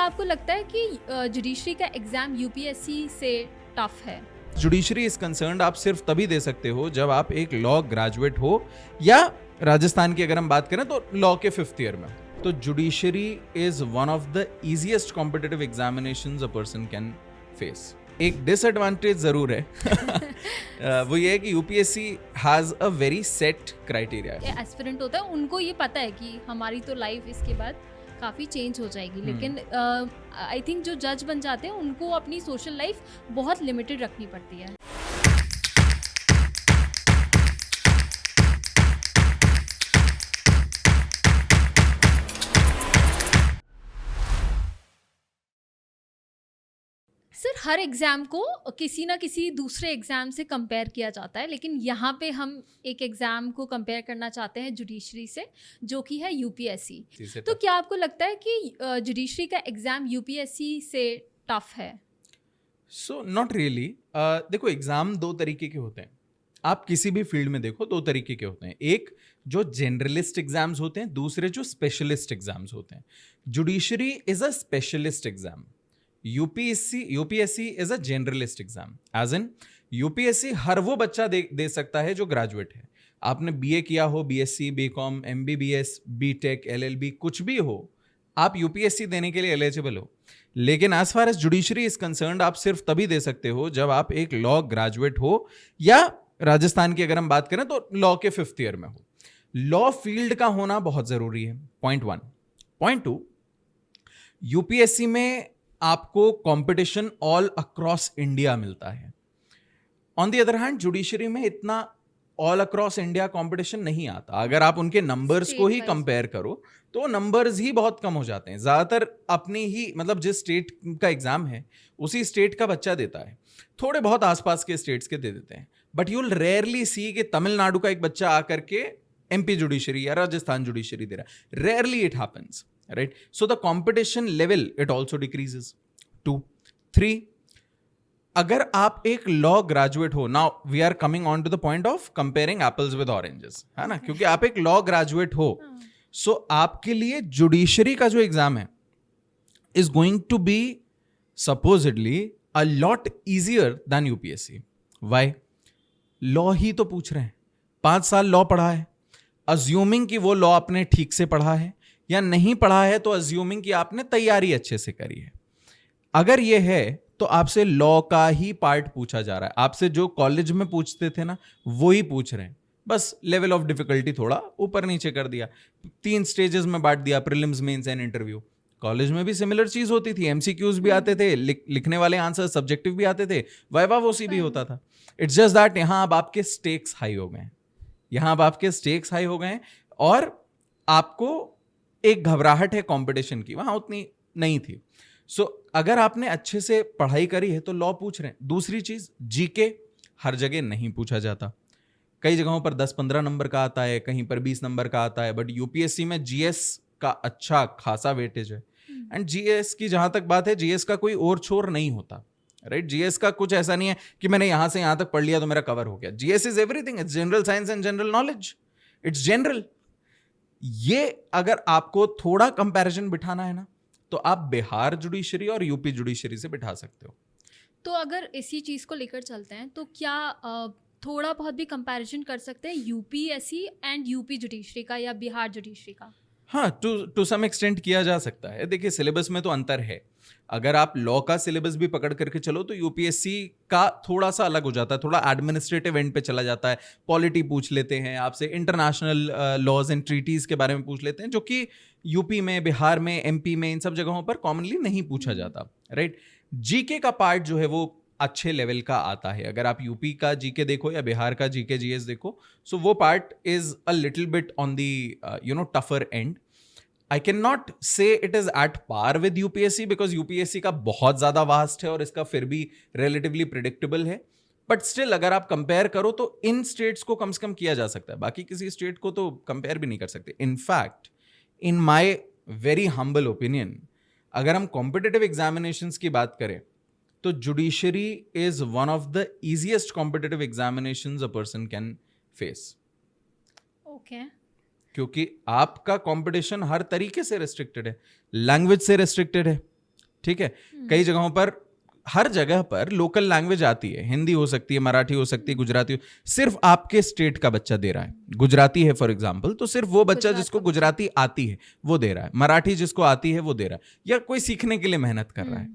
क्या आपको लगता है कि जुडिशरी का एग्जाम यूपीएससी से टफ है? जुडिशरी इज कंसर्न्ड आप सिर्फ तभी दे सकते हो जब आप एक लॉ ग्रेजुएट हो या राजस्थान की अगर हम बात करें तो लॉ के 5th ईयर में हो। तो judiciary is one of the easiest competitive examinations a person can face. एक डिसएडवांटेज जरूर है वो ये है कि UPSC has a very set criteria. Aspirant होता है उनको ये पता है कि हमारी तो लाइफ इसके बाद काफ़ी चेंज हो जाएगी, लेकिन आई थिंक जो जज बन जाते हैं उनको अपनी सोशल लाइफ बहुत लिमिटेड रखनी पड़ती है। सर, हर एग्ज़ाम को किसी ना किसी दूसरे एग्ज़ाम से कंपेयर किया जाता है, लेकिन यहाँ पे हम एक एग्ज़ाम को कंपेयर करना चाहते हैं जुडिशरी से, जो कि है यूपीएससी। तो क्या आपको लगता है कि जुडिशरी का एग्ज़ाम यूपीएससी से टफ है? So not really. देखो, एग्जाम दो तरीके के होते हैं। आप किसी भी फील्ड में देखो, दो तरीके के होते हैं। एक जो जनरलिस्ट एग्जाम्स होते हैं, दूसरे जो स्पेशलिस्ट एग्जाम्स होते हैं। Judiciary is a specialist exam, UPSC is a generalist exam. As in UPSC हर वो बच्चा दे सकता है जो ग्रेजुएट है। आपने बीए किया हो, BSc, BCom, MBBS, BTech, LLB, कुछ भी हो, आप यूपीएससी देने के लिए एलिजिबल हो। लेकिन as far as judiciary is concerned आप सिर्फ तभी दे सकते हो जब आप एक लॉ ग्रेजुएट हो या राजस्थान की अगर हम बात करें तो लॉ के 5th ईयर में हो। लॉ फील्ड का होना बहुत जरूरी है, पॉइंट 1। पॉइंट 2, यूपीएससी में आपको कंपटीशन ऑल अक्रॉस इंडिया मिलता है। On the other hand judiciary में इतना ऑल अक्रॉस इंडिया कंपटीशन नहीं आता। अगर आप उनके नंबर्स को ही कंपेयर करो तो नंबर्स ही बहुत कम हो जाते हैं। ज्यादातर अपनी ही, मतलब जिस स्टेट का एग्जाम है उसी स्टेट का बच्चा देता है। थोड़े बहुत आसपास के स्टेट्स के दे देते हैं, बट यू विल रेयरली सी कि तमिलनाडु का एक बच्चा आकर के एमपी जुडिशरी या राजस्थान जुडिशरी दे रहा है। Rarely it happens, right? So the competition level it also decreases. 2, 3, अगर आप एक लॉ ग्रेजुएट हो, now we are coming on to the point of comparing apples with oranges, है ना? क्योंकि आप एक लॉ ग्रेजुएट हो, सो आपके लिए जुडिशरी का जो एग्जाम है is going to be supposedly a lot easier than UPSC. Why? Law ही तो पूछ रहे हैं, 5 साल लॉ पढ़ा है, अज्यूमिंग कि वो लॉ आपने ठीक से पढ़ा है, या नहीं पढ़ा है तो अज्यूमिंग कि आपने तैयारी अच्छे से करी है। अगर ये है तो आपसे लॉ का ही पार्ट पूछा जा रहा है। आपसे जो कॉलेज में पूछते थे ना, वो ही पूछ रहे हैं, बस लेवल ऑफ डिफिकल्टी थोड़ा ऊपर नीचे कर दिया। 3 स्टेजेस में बांट दिया, prelims, mains and interview. College में भी सिमिलर चीज होती थी, एमसीक्यूज भी आते थे, लिखने वाले आंसर सब्जेक्टिव भी आते थे, वाइवा वोसी भी होता था। इट्स जस्ट दैट यहाँ अब आपके स्टेक्स हाई हो गए, यहाँ अब आपके स्टेक्स हाई हो गए और आपको एक घबराहट है कंपटीशन की, वहां उतनी नहीं थी। सो अगर आपने अच्छे से पढ़ाई करी है तो लॉ पूछ रहे हैं। दूसरी चीज, जीके हर जगह नहीं पूछा जाता। कई जगहों पर 10-15 नंबर का आता है, कहीं पर 20 नंबर का आता है, बट यूपीएससी में जीएस का अच्छा खासा वेटेज है। एंड जीएस की जहां तक बात है, जीएस का कोई और छोर नहीं होता, राइट? जीएस का कुछ ऐसा नहीं है कि मैंने यहां से यहां तक पढ़ लिया तो मेरा कवर हो गया। GS is everything, it's general science and general knowledge, it's general. ये अगर आपको थोड़ा कंपैरिजन बिठाना है ना, तो आप बिहार जुडिशरी और यूपी जुडिशरी से बिठा सकते हो। तो अगर इसी चीज़ को लेकर चलते हैं तो क्या थोड़ा बहुत भी कंपैरिजन कर सकते हैं यूपीएससी एंड यूपी जुडिशरी का या बिहार जुडिशरी का? हाँ, टू सम एक्सटेंट किया जा सकता है। देखिए, सिलेबस में तो अंतर है। अगर आप लॉ का सिलेबस भी पकड़ करके चलो तो यूपीएससी का थोड़ा सा अलग हो जाता है, थोड़ा एडमिनिस्ट्रेटिव एंड पे चला जाता है। पॉलिटी पूछ लेते हैं आपसे, इंटरनेशनल लॉज एंड ट्रीटीज के बारे में पूछ लेते हैं, जो कि यूपी में, बिहार में, एमपी में, इन सब जगहों पर कॉमनली नहीं पूछा जाता, राइट? जीके का पार्ट जो है वो अच्छे लेवल का आता है। अगर आप यूपी का जीके देखो या बिहार का जीके जीएस देखो, सो वो part is a little bit on the tougher end. I can not say it is at par with UPSC because UPSC का बहुत ज्यादा वास्ट है और इसका फिर भी रिलेटिवली प्रिडिक्टेबल है, बट स्टिल अगर आप कंपेयर करो तो इन स्टेट्स को कम से कम किया जा सकता है, बाकी किसी स्टेट को तो कंपेयर भी नहीं कर सकते। In fact in my very humble opinion, अगर हम कॉम्पिटिटिव एग्जामिनेशंस की बात करें तो judiciary is one of the easiest competitive examinations a person can face. Okay. क्योंकि आपका कंपटीशन हर तरीके से रेस्ट्रिक्टेड है, लैंग्वेज से रेस्ट्रिक्टेड है, ठीक है, कई जगहों पर, हर जगह पर लोकल लैंग्वेज आती है, हिंदी हो सकती है, मराठी हो सकती है, गुजराती हो, सिर्फ आपके स्टेट का बच्चा दे रहा है। गुजराती है फॉर एग्जांपल, तो सिर्फ वो बच्चा जिसको गुजराती आती है वो दे रहा है, मराठी जिसको आती है वो दे रहा है, या कोई सीखने के लिए मेहनत कर रहा है।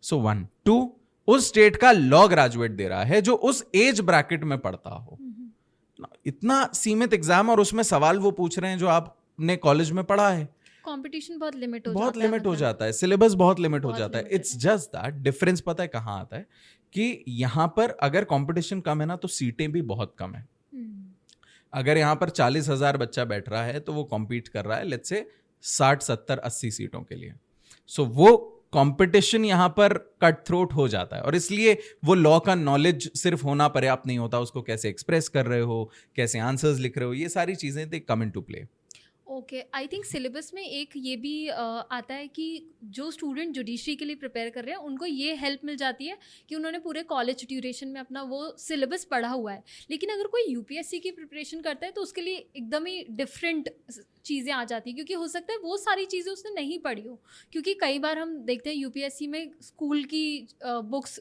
सो 1 2 उस स्टेट का लॉ ग्रेजुएट दे रहा है जो उस एज ब्रैकेट में पढ़ता हो। इतना सीमित एग्जाम, और उसमें सवाल वो पूछ रहे हैं जो आपने कॉलेज में पढ़ा है। कंपटीशन बहुत लिमिट हो बहुत जाता है, लिमिट हो जाता है, सिलेबस बहुत लिमिट हो जाता है। limited it's just that difference पता है कहाँ आता है, कि यहाँ पर अगर कंपटीशन कम है ना तो सीटें भी बहुत कम है। अगर यहाँ पर 40,000 बच्चा बैठ रहा है तो वो कॉम्पीट कर रहा है लेट्स से 60 70 80 सीटों के लिए। सो वो कंपटीशन यहाँ पर कट थ्रोट हो जाता है, और इसलिए वो लॉ का नॉलेज सिर्फ होना पर्याप्त नहीं होता, उसको कैसे एक्सप्रेस कर रहे हो, कैसे आंसर्स लिख रहे हो, ये सारी चीजें they come into play. Okay, I think syllabus में एक ये भी आता है कि जो स्टूडेंट जुडिशरी के लिए प्रिपेयर कर रहे हैं उनको ये हेल्प मिल जाती है कि उन्होंने पूरे कॉलेज ड्यूरेशन में अपना वो सिलेबस पढ़ा हुआ है। लेकिन अगर कोई यूपीएससी की प्रिपरेशन करता है तो उसके लिए एकदम ही डिफरेंट चीज़ें आ जाती हैं, क्योंकि हो सकता है वो सारी चीज़ें उसने नहीं पढ़ी हो। क्योंकि कई बार हम देखते हैं यूपीएससी में स्कूल की बुक्स,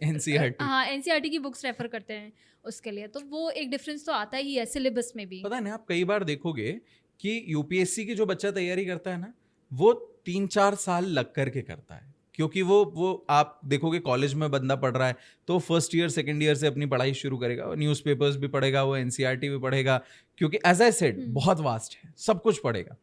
हाँ एनसीईआरटी की बुक्स रेफर करते हैं उसके लिए, तो वो एक डिफरेंस तो आता ही है सिलेबस में भी। पता नहीं आप कई बार देखोगे कि यूपीएससी की जो बच्चा तैयारी करता है ना, वो 3-4 साल लग करके करता है, क्योंकि वो आप देखोगे कॉलेज में बंदा पढ़ रहा है तो फर्स्ट ईयर सेकंड ईयर से अपनी पढ़ाई शुरू करेगा, न्यूज़पेपर्स भी पढ़ेगा, वो एनसीईआरटी भी पढ़ेगा, क्योंकि एज आई सेड बहुत वास्ट है, सब कुछ पढ़ेगा।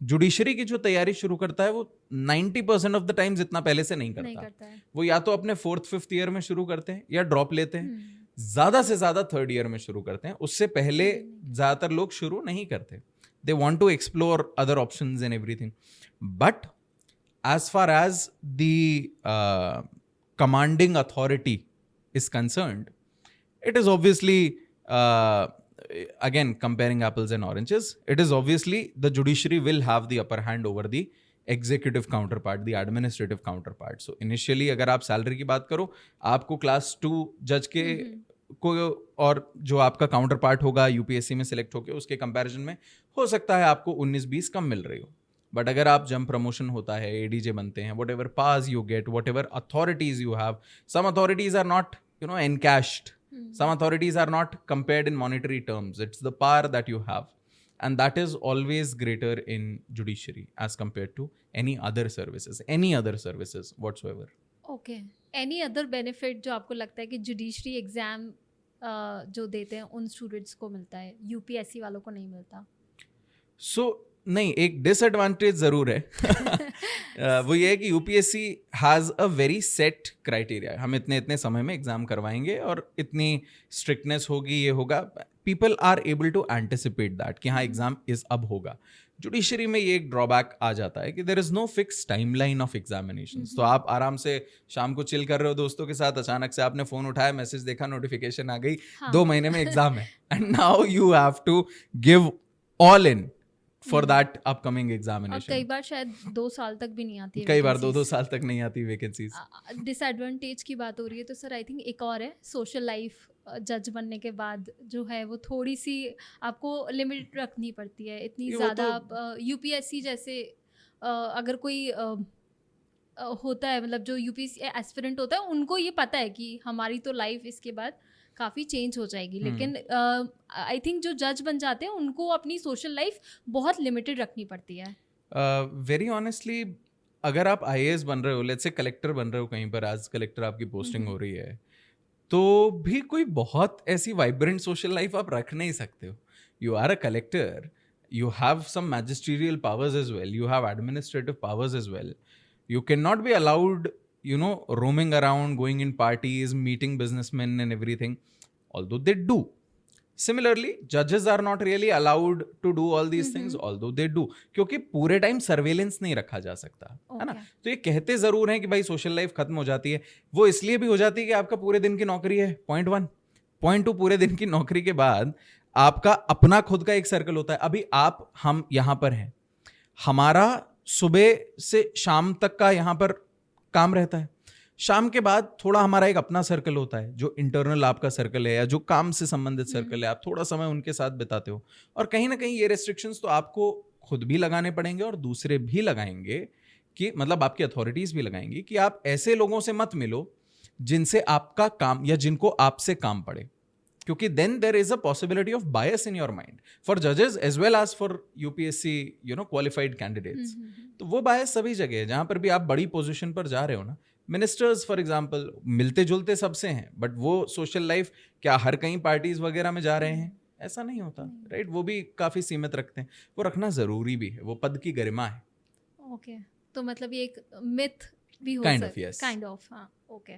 जुडिशरी की जो तैयारी शुरू करता है वो 90% ऑफ द टाइम्स इतना पहले से नहीं करता है। वो या तो अपने 4th 5th ईयर में शुरू करते हैं या ड्रॉप लेते हैं, ज्यादा से ज्यादा 3rd ईयर में शुरू करते हैं, उससे पहले ज्यादातर लोग शुरू नहीं करते। They want to explore other options and everything. But as far as the commanding authority is concerned, it is obviously, again, comparing apples and oranges, it is obviously the judiciary will have the upper hand over the executive counterpart, the administrative counterpart. So initially, अगर आप salary की बात करो, आपको class 2 जज के को और जो आपका काउंटर पार्ट होगा यूपीएससी में सिलेक्ट होकर उसके कंपैरिजन में हो सकता है आपको 19-20 कम मिल रही हो। बट अगर आप जब प्रमोशन होता है, एडीजे बनते हैं, whatever pass you get, whatever authorities you have, some authorities are not encashed, some authorities are not compared in monetary terms, it's the power that you have, and that is always greater in judiciary as compared to any other services whatsoever. Okay, any other benefit जो आपको लगता है कि judiciary exam जो देते हैं उन students को मिलता है, यूपीएससी वालों को नहीं मिलता? नहीं, एक डिसएडवांटेज जरूर है वो ये है कि UPSC has a very set criteria, हम इतने समय में एग्जाम करवाएंगे और इतनी स्ट्रिक्टनेस होगी, ये होगा, people are able to anticipate that कि हाँ एग्जाम इस अब होगा। जुडिशरी में ये एक ड्रॉबैक आ जाता है कि there is no fix timeline of examinations. तो आप आराम से शाम को चिल कर रहे हो दोस्तों के साथ, अचानक से आपने फोन उठाया, मैसेज देखा, नोटिफिकेशन आ गई, 2 महीने में एग्जाम है, and now you have to give all in for that upcoming examination. कई बार शायद 2 साल तक भी नहीं आती, कई बार 2 साल तक नहीं आती वैकेंसीज। डिसएडवांटेज की बात हो रही है तो सर आई थिंक एक और है, सोशल लाइफ जज बनने के बाद जो है वो थोड़ी सी आपको लिमिट रखनी पड़ती है, इतनी ज़्यादा आप यूपीएससी जैसे अगर कोई होता है, मतलब जो यूपीएससी एस्पिरेंट होता है उनको ये पता है कि हमारी तो लाइफ इसके बाद काफ़ी चेंज हो जाएगी, लेकिन आई थिंक जो जज बन जाते हैं उनको अपनी सोशल लाइफ बहुत लिमिटेड रखनी पड़ती है। वेरी ऑनेस्टली, अगर आप आईएएस बन रहे हो, लेट्स से कलेक्टर बन रहे हो, कहीं पर आज कलेक्टर आपकी पोस्टिंग हो रही है, तो भी कोई बहुत ऐसी वाइब्रेंट सोशल लाइफ आप रख नहीं सकते हो। You are a collector, you have some magisterial powers as well, you have administrative powers as well. You cannot be allowed, roaming around, going in parties, meeting businessmen and everything, although they do. Similarly, judges are not really allowed to do all these things, although they do, क्योंकि पूरे time surveillance नहीं रखा जा सकता, है ना। तो ये कहते जरूर हैं कि भाई सोशल लाइफ खत्म हो जाती है, वो इसलिए भी हो जाती है कि आपका पूरे दिन की नौकरी है, पॉइंट 1। पॉइंट 2, पूरे दिन की नौकरी के बाद आपका अपना खुद का एक सर्कल होता है। अभी हम यहाँ पर हैं, हमारा सुबह से शाम तक का यहाँ पर काम रहता है, शाम के बाद थोड़ा हमारा एक अपना सर्कल होता है जो इंटरनल आपका सर्कल है या जो काम से संबंधित सर्कल है, आप थोड़ा समय उनके साथ बिताते हो। और कहीं ना कहीं ये रेस्ट्रिक्शंस तो आपको खुद भी लगाने पड़ेंगे और दूसरे भी लगाएंगे कि मतलब आपकी अथॉरिटीज भी लगाएंगी कि आप ऐसे लोगों से मत मिलो जिनसे आपका काम या जिनको आपसे काम पड़े, क्योंकि then there is a possibility of bias in your mind for जजेस as well as for UPSC qualified candidates. तो वो बायस सभी जगह है, जहां पर भी आप बड़ी पोजीशन पर जा रहे हो ना, मिनिस्टर्स फॉर एग्जाम्पल मिलते जुलते सबसे हैं, बट वो सोशल लाइफ क्या हर कहीं पार्टीज वगैरह में जा रहे हैं, ऐसा नहीं होता, राइट? वो भी काफी सीमित रखते हैं, वो रखना जरूरी भी है, वो पद की गरिमा है। ओके, तो मतलब ये एक मिथ भी हो Kind सकता of, है, yes. काइंड ऑफ, हाँ, ओके।